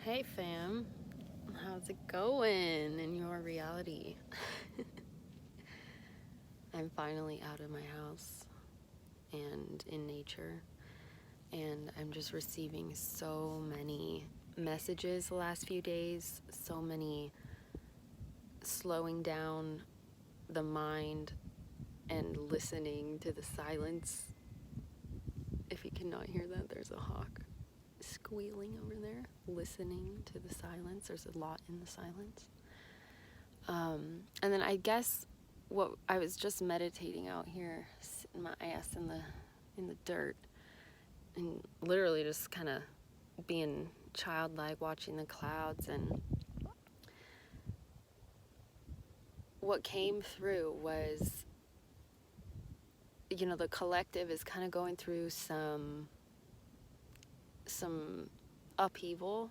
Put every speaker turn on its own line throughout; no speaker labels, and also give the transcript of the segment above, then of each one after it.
Hey fam, how's it going in your reality? I'm finally out of my house and in nature, and I'm just receiving so many messages the last few days, so many slowing down the mind and listening to the silence. If you cannot hear that, there's a hawk squealing over there, listening to the silence. There's a lot in the silence. And then I guess what I was just meditating out here, sitting my ass in the dirt, and literally just kind of being childlike, watching the clouds. And what came through was, the collective is kind of going through some upheaval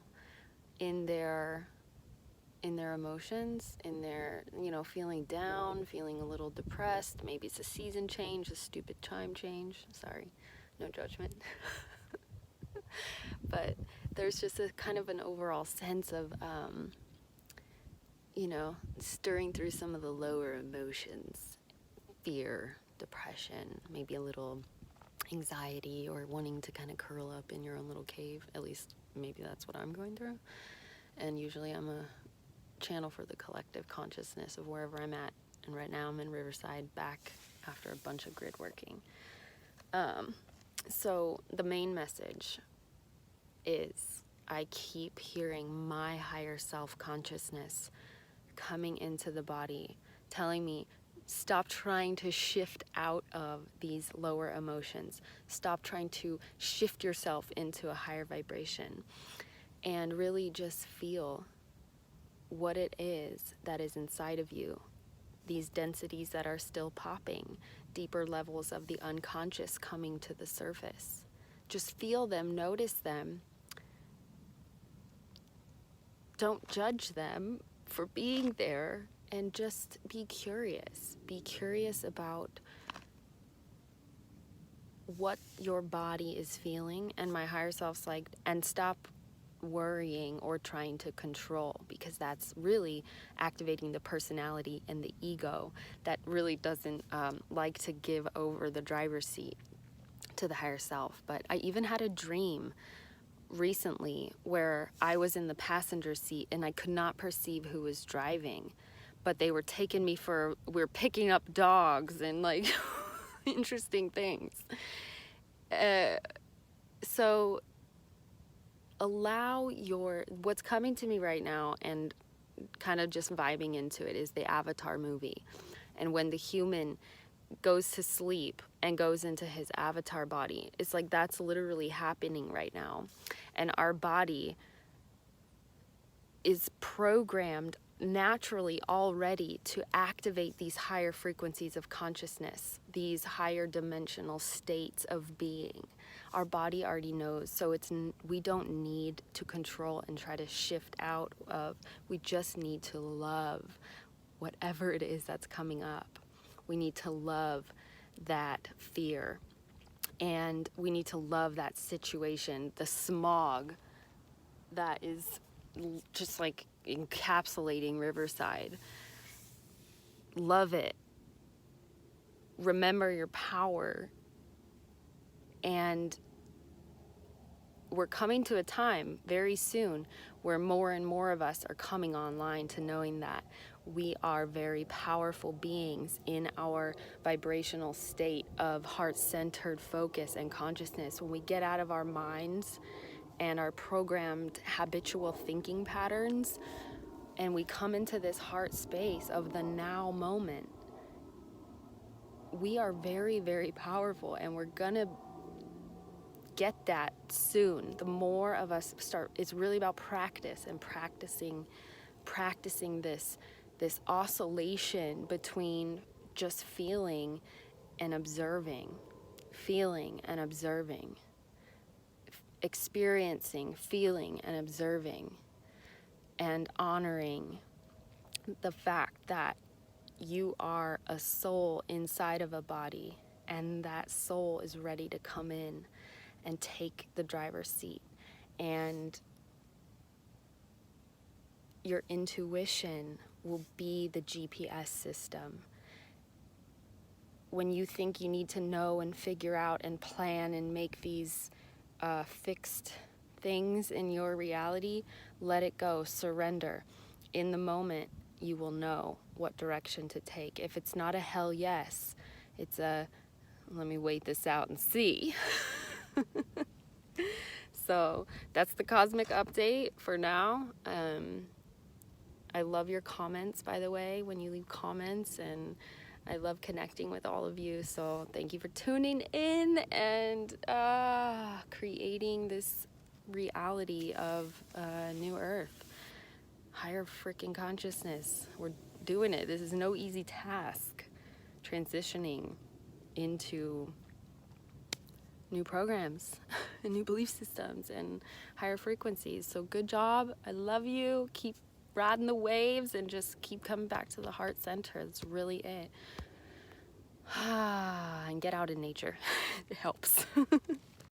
in their emotions, in their, feeling down, feeling a little depressed. Maybe it's a season change, a stupid time change. Sorry, no judgment. But there's just a kind of an overall sense of, stirring through some of the lower emotions, fear, depression, maybe a little anxiety, or wanting to kind of curl up in your own little cave. At least maybe that's what I'm going through. And usually I'm a channel for the collective consciousness of wherever I'm at. And right now I'm in Riverside, back after a bunch of grid working. So the main message is I keep hearing my higher self consciousness coming into the body, telling me, stop trying to shift out of these lower emotions. Stop trying to shift yourself into a higher vibration, and really just feel what it is that is inside of you. These densities that are still popping, deeper levels of the unconscious coming to the surface. Just feel them, notice them. Don't judge them for being there, and just be curious. Be curious about what your body is feeling. And my higher self's like, and stop worrying or trying to control, because that's really activating the personality and the ego that really doesn't like to give over the driver's seat to the higher self. But I even had a dream recently where I was in the passenger seat and I could not perceive who was driving, but they were taking me for, we're picking up dogs and like interesting things. So allow what's coming to me right now, and kind of just vibing into it, is the Avatar movie. And when the human goes to sleep and goes into his avatar body, it's like that's literally happening right now. And our body is programmed naturally already to activate these higher frequencies of consciousness, these higher dimensional states of being. Our body already knows, so we don't need to control and try to shift out of. We just need to love whatever it is that's coming up. We need to love that fear, and we need to love that situation, the smog that is just like encapsulating Riverside. Love it. Remember your power. And we're coming to a time very soon where more and more of us are coming online to knowing that we are very powerful beings in our vibrational state of heart-centered focus and consciousness. When we get out of our minds and our programmed habitual thinking patterns, and we come into this heart space of the now moment, we are very, very powerful, and we're gonna get that soon. The more of us start, it's really about practice and practicing this oscillation between just feeling and observing, experiencing, feeling and observing, and honoring the fact that you are a soul inside of a body, and that soul is ready to come in and take the driver's seat. And your intuition will be the GPS system. When you think you need to know and figure out and plan and make these fixed things in your reality, let it go, surrender. In the moment, you will know what direction to take. If it's not a hell yes, it's a let me wait this out and see. So that's the cosmic update for now. I love your comments, by the way, when you leave comments, and I love connecting with all of you. So thank you for tuning in and creating this reality of new earth, higher freaking consciousness. We're doing it. This is no easy task, transitioning into new programs and new belief systems and higher frequencies. So good job. I love you. Keep riding the waves and just keep coming back to the heart center. That's really it. And get out in nature. It helps.